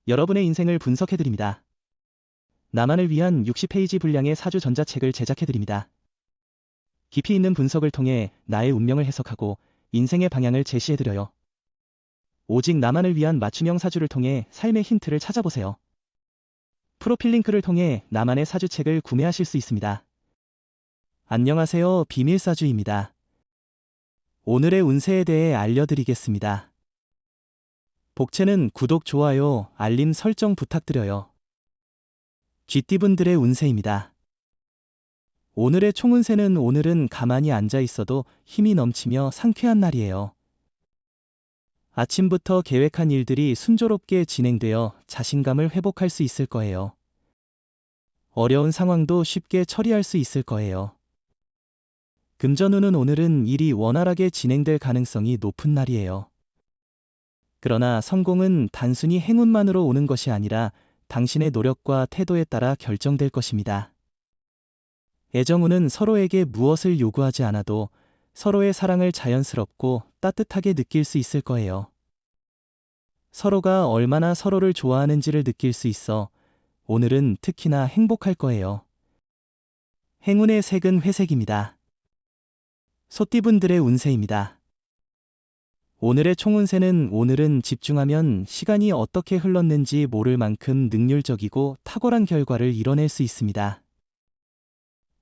여러분의 인생을 분석해드립니다. 나만을 위한 60페이지 분량의 사주 전자책을 제작해드립니다. 깊이 있는 분석을 통해 나의 운명을 해석하고 인생의 방향을 제시해드려요. 오직 나만을 위한 맞춤형 사주를 통해 삶의 힌트를 찾아보세요. 프로필 링크를 통해 나만의 사주책을 구매하실 수 있습니다. 안녕하세요, 비밀사주입니다. 오늘의 운세에 대해 알려드리겠습니다. 복채는 구독, 좋아요, 알림 설정 부탁드려요. 쥐띠분들의 운세입니다. 오늘의 총운세는 오늘은 가만히 앉아 있어도 힘이 넘치며 상쾌한 날이에요. 아침부터 계획한 일들이 순조롭게 진행되어 자신감을 회복할 수 있을 거예요. 어려운 상황도 쉽게 처리할 수 있을 거예요. 금전운은 오늘은 일이 원활하게 진행될 가능성이 높은 날이에요. 그러나 성공은 단순히 행운만으로 오는 것이 아니라 당신의 노력과 태도에 따라 결정될 것입니다. 애정운은 서로에게 무엇을 요구하지 않아도 서로의 사랑을 자연스럽고 따뜻하게 느낄 수 있을 거예요. 서로가 얼마나 서로를 좋아하는지를 느낄 수 있어 오늘은 특히나 행복할 거예요. 행운의 색은 회색입니다. 소띠분들의 운세입니다. 오늘의 총운세는 오늘은 집중하면 시간이 어떻게 흘렀는지 모를 만큼 능률적이고 탁월한 결과를 이뤄낼 수 있습니다.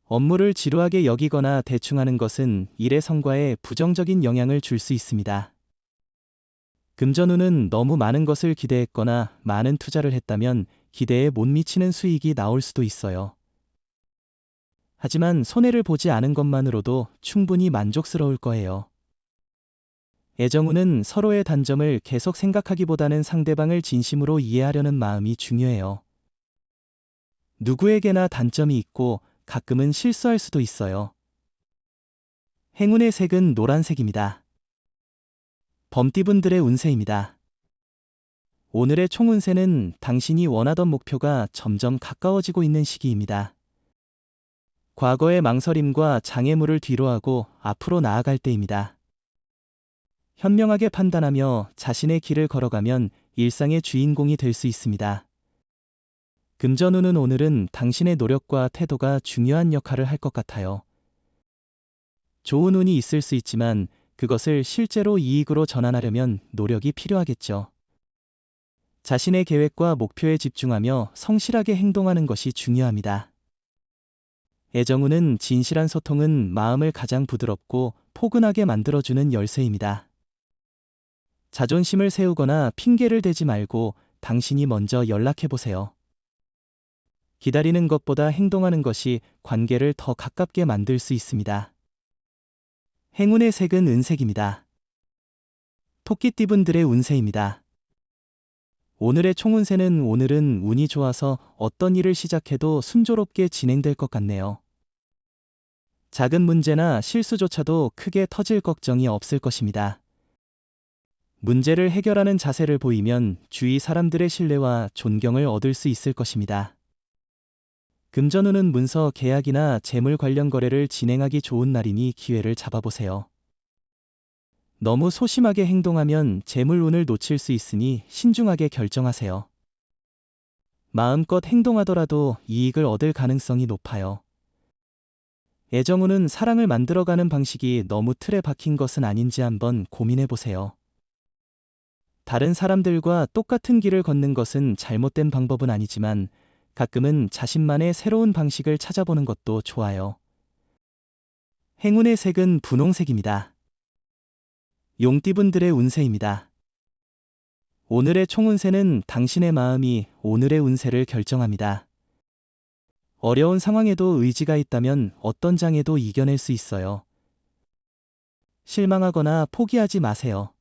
업무를 지루하게 여기거나 대충하는 것은 일의 성과에 부정적인 영향을 줄 수 있습니다. 금전운은 너무 많은 것을 기대했거나 많은 투자를 했다면 기대에 못 미치는 수익이 나올 수도 있어요. 하지만 손해를 보지 않은 것만으로도 충분히 만족스러울 거예요. 애정운은 서로의 단점을 계속 생각하기보다는 상대방을 진심으로 이해하려는 마음이 중요해요. 누구에게나 단점이 있고 가끔은 실수할 수도 있어요. 행운의 색은 노란색입니다. 범띠분들의 운세입니다. 오늘의 총운세는 당신이 원하던 목표가 점점 가까워지고 있는 시기입니다. 과거의 망설임과 장애물을 뒤로하고 앞으로 나아갈 때입니다. 현명하게 판단하며 자신의 길을 걸어가면 일상의 주인공이 될 수 있습니다. 금전운은 오늘은 당신의 노력과 태도가 중요한 역할을 할 것 같아요. 좋은 운이 있을 수 있지만 그것을 실제로 이익으로 전환하려면 노력이 필요하겠죠. 자신의 계획과 목표에 집중하며 성실하게 행동하는 것이 중요합니다. 애정운은 진실한 소통은 마음을 가장 부드럽고 포근하게 만들어주는 열쇠입니다. 자존심을 세우거나 핑계를 대지 말고 당신이 먼저 연락해보세요. 기다리는 것보다 행동하는 것이 관계를 더 가깝게 만들 수 있습니다. 행운의 색은 은색입니다. 토끼띠분들의 운세입니다. 오늘의 총운세는 오늘은 운이 좋아서 어떤 일을 시작해도 순조롭게 진행될 것 같네요. 작은 문제나 실수조차도 크게 터질 걱정이 없을 것입니다. 문제를 해결하는 자세를 보이면 주위 사람들의 신뢰와 존경을 얻을 수 있을 것입니다. 금전운은 문서 계약이나 재물 관련 거래를 진행하기 좋은 날이니 기회를 잡아보세요. 너무 소심하게 행동하면 재물운을 놓칠 수 있으니 신중하게 결정하세요. 마음껏 행동하더라도 이익을 얻을 가능성이 높아요. 애정운은 사랑을 만들어가는 방식이 너무 틀에 박힌 것은 아닌지 한번 고민해보세요. 다른 사람들과 똑같은 길을 걷는 것은 잘못된 방법은 아니지만 가끔은 자신만의 새로운 방식을 찾아보는 것도 좋아요. 행운의 색은 분홍색입니다. 용띠분들의 운세입니다. 오늘의 총운세는 당신의 마음이 오늘의 운세를 결정합니다. 어려운 상황에도 의지가 있다면 어떤 장애도 이겨낼 수 있어요. 실망하거나 포기하지 마세요.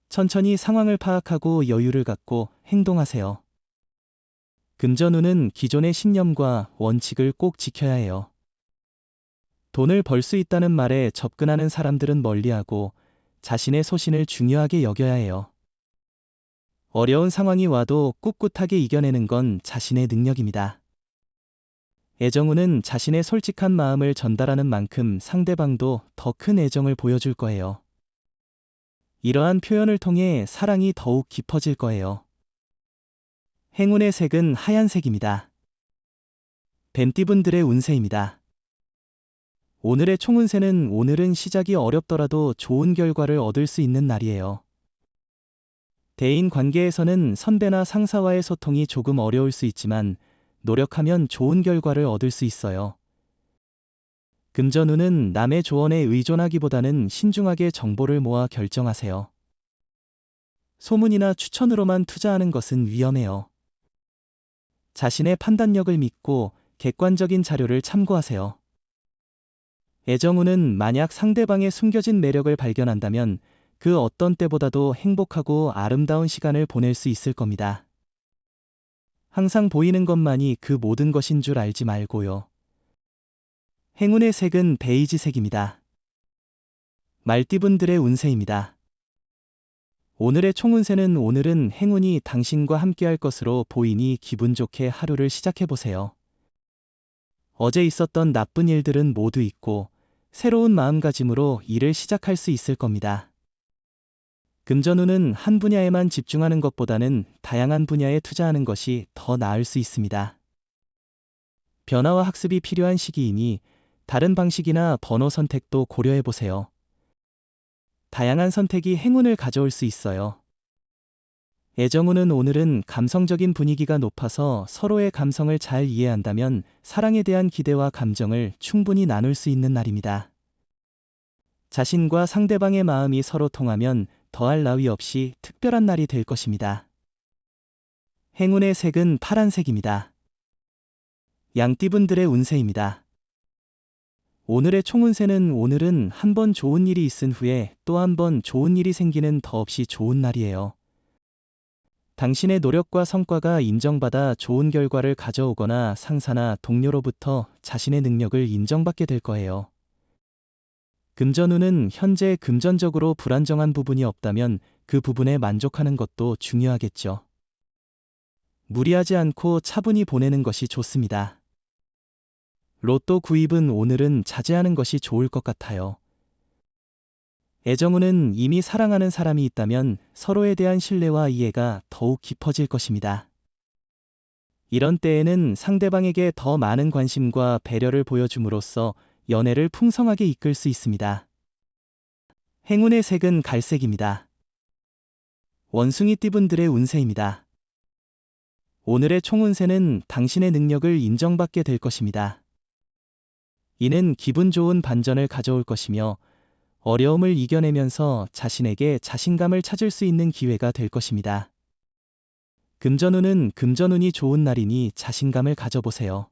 천천히 상황을 파악하고 여유를 갖고 행동하세요. 금전운은 기존의 신념과 원칙을 꼭 지켜야 해요. 돈을 벌 수 있다는 말에 접근하는 사람들은 멀리하고 자신의 소신을 중요하게 여겨야 해요. 어려운 상황이 와도 꿋꿋하게 이겨내는 건 자신의 능력입니다. 애정운은 자신의 솔직한 마음을 전달하는 만큼 상대방도 더 큰 애정을 보여줄 거예요. 이러한 표현을 통해 사랑이 더욱 깊어질 거예요. 행운의 색은 하얀색입니다. 뱀띠분들의 운세입니다. 오늘의 총운세는 오늘은 시작이 어렵더라도 좋은 결과를 얻을 수 있는 날이에요. 대인 관계에서는 선배나 상사와의 소통이 조금 어려울 수 있지만 노력하면 좋은 결과를 얻을 수 있어요. 금전운은 남의 조언에 의존하기보다는 신중하게 정보를 모아 결정하세요. 소문이나 추천으로만 투자하는 것은 위험해요. 자신의 판단력을 믿고 객관적인 자료를 참고하세요. 애정운은 만약 상대방의 숨겨진 매력을 발견한다면 그 어떤 때보다도 행복하고 아름다운 시간을 보낼 수 있을 겁니다. 항상 보이는 것만이 그 모든 것인 줄 알지 말고요. 행운의 색은 베이지색입니다. 말띠분들의 운세입니다. 오늘의 총운세는 오늘은 행운이 당신과 함께할 것으로 보이니 기분 좋게 하루를 시작해보세요. 어제 있었던 나쁜 일들은 모두 잊고 새로운 마음가짐으로 일을 시작할 수 있을 겁니다. 금전운은 한 분야에만 집중하는 것보다는 다양한 분야에 투자하는 것이 더 나을 수 있습니다. 변화와 학습이 필요한 시기이니 다른 방식이나 번호 선택도 고려해보세요. 다양한 선택이 행운을 가져올 수 있어요. 애정운은 오늘은 감성적인 분위기가 높아서 서로의 감성을 잘 이해한다면 사랑에 대한 기대와 감정을 충분히 나눌 수 있는 날입니다. 자신과 상대방의 마음이 서로 통하면 더할 나위 없이 특별한 날이 될 것입니다. 행운의 색은 파란색입니다. 양띠분들의 운세입니다. 오늘의 총운세는 오늘은 한 번 좋은 일이 있은 후에 또 한 번 좋은 일이 생기는 더없이 좋은 날이에요. 당신의 노력과 성과가 인정받아 좋은 결과를 가져오거나 상사나 동료로부터 자신의 능력을 인정받게 될 거예요. 금전운은 현재 금전적으로 불안정한 부분이 없다면 그 부분에 만족하는 것도 중요하겠죠. 무리하지 않고 차분히 보내는 것이 좋습니다. 로또 구입은 오늘은 자제하는 것이 좋을 것 같아요. 애정운은 이미 사랑하는 사람이 있다면 서로에 대한 신뢰와 이해가 더욱 깊어질 것입니다. 이런 때에는 상대방에게 더 많은 관심과 배려를 보여줌으로써 연애를 풍성하게 이끌 수 있습니다. 행운의 색은 갈색입니다. 원숭이띠분들의 운세입니다. 오늘의 총운세는 당신의 능력을 인정받게 될 것입니다. 이는 기분 좋은 반전을 가져올 것이며 어려움을 이겨내면서 자신에게 자신감을 찾을 수 있는 기회가 될 것입니다. 금전운은 금전운이 좋은 날이니 자신감을 가져보세요.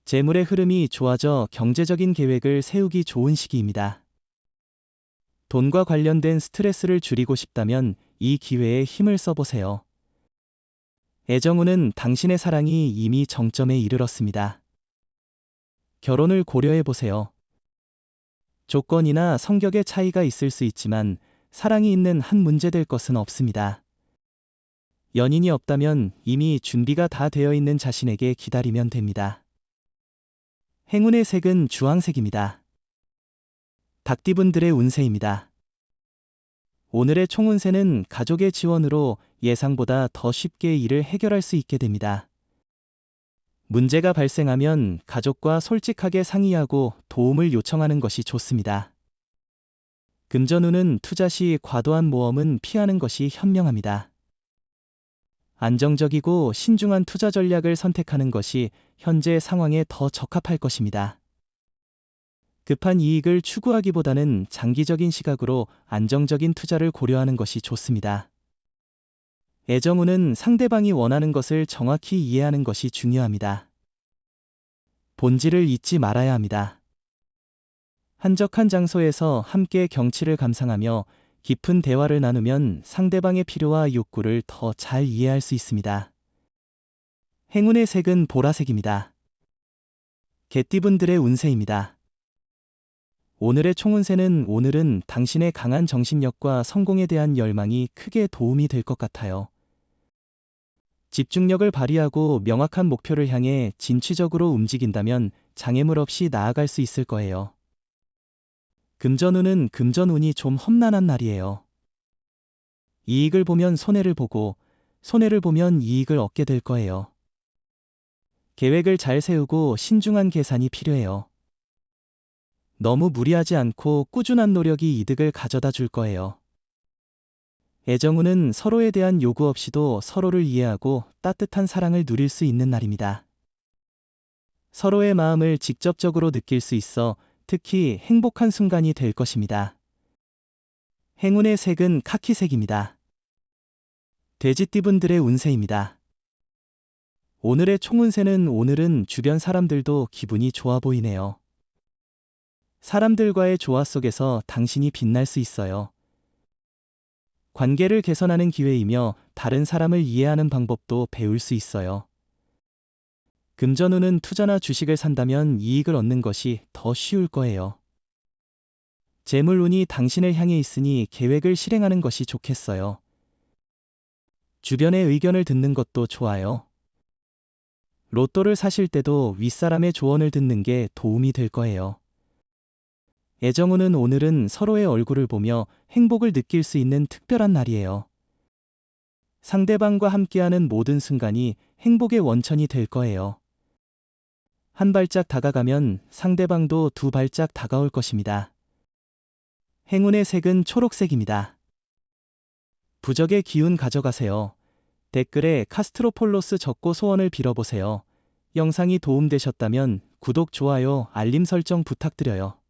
재물의 흐름이 좋아져 경제적인 계획을 세우기 좋은 시기입니다. 돈과 관련된 스트레스를 줄이고 싶다면 이 기회에 힘을 써보세요. 애정운은 당신의 사랑이 이미 정점에 이르렀습니다. 결혼을 고려해보세요. 조건이나 성격의 차이가 있을 수 있지만 사랑이 있는 한 문제 될 것은 없습니다. 연인이 없다면 이미 준비가 다 되어 있는 자신에게 기다리면 됩니다. 행운의 색은 주황색입니다. 닭띠분들의 운세입니다. 오늘의 총운세는 가족의 지원으로 예상보다 더 쉽게 일을 해결할 수 있게 됩니다. 문제가 발생하면 가족과 솔직하게 상의하고 도움을 요청하는 것이 좋습니다. 금전운은 투자 시 과도한 모험은 피하는 것이 현명합니다. 안정적이고 신중한 투자 전략을 선택하는 것이 현재 상황에 더 적합할 것입니다. 급한 이익을 추구하기보다는 장기적인 시각으로 안정적인 투자를 고려하는 것이 좋습니다. 애정운은 상대방이 원하는 것을 정확히 이해하는 것이 중요합니다. 본질을 잊지 말아야 합니다. 한적한 장소에서 함께 경치를 감상하며 깊은 대화를 나누면 상대방의 필요와 욕구를 더 잘 이해할 수 있습니다. 행운의 색은 보라색입니다. 개띠분들의 운세입니다. 오늘의 총운세는 오늘은 당신의 강한 정신력과 성공에 대한 열망이 크게 도움이 될 것 같아요. 집중력을 발휘하고 명확한 목표를 향해 진취적으로 움직인다면 장애물 없이 나아갈 수 있을 거예요. 금전운은 금전운이 좀 험난한 날이에요. 이익을 보면 손해를 보고 손해를 보면 이익을 얻게 될 거예요. 계획을 잘 세우고 신중한 계산이 필요해요. 너무 무리하지 않고 꾸준한 노력이 이득을 가져다 줄 거예요. 애정운은 서로에 대한 요구 없이도 서로를 이해하고 따뜻한 사랑을 누릴 수 있는 날입니다. 서로의 마음을 직접적으로 느낄 수 있어 특히 행복한 순간이 될 것입니다. 행운의 색은 카키색입니다. 돼지띠분들의 운세입니다. 오늘의 총운세는 오늘은 주변 사람들도 기분이 좋아 보이네요. 사람들과의 조화 속에서 당신이 빛날 수 있어요. 관계를 개선하는 기회이며 다른 사람을 이해하는 방법도 배울 수 있어요. 금전운은 투자나 주식을 산다면 이익을 얻는 것이 더 쉬울 거예요. 재물운이 당신을 향해 있으니 계획을 실행하는 것이 좋겠어요. 주변의 의견을 듣는 것도 좋아요. 로또를 사실 때도 윗사람의 조언을 듣는 게 도움이 될 거예요. 애정운은 오늘은 서로의 얼굴을 보며 행복을 느낄 수 있는 특별한 날이에요. 상대방과 함께하는 모든 순간이 행복의 원천이 될 거예요. 한 발짝 다가가면 상대방도 두 발짝 다가올 것입니다. 행운의 색은 초록색입니다. 부적의 기운 가져가세요. 댓글에 카스트로폴로스 적고 소원을 빌어보세요. 영상이 도움되셨다면 구독, 좋아요, 알림 설정 부탁드려요.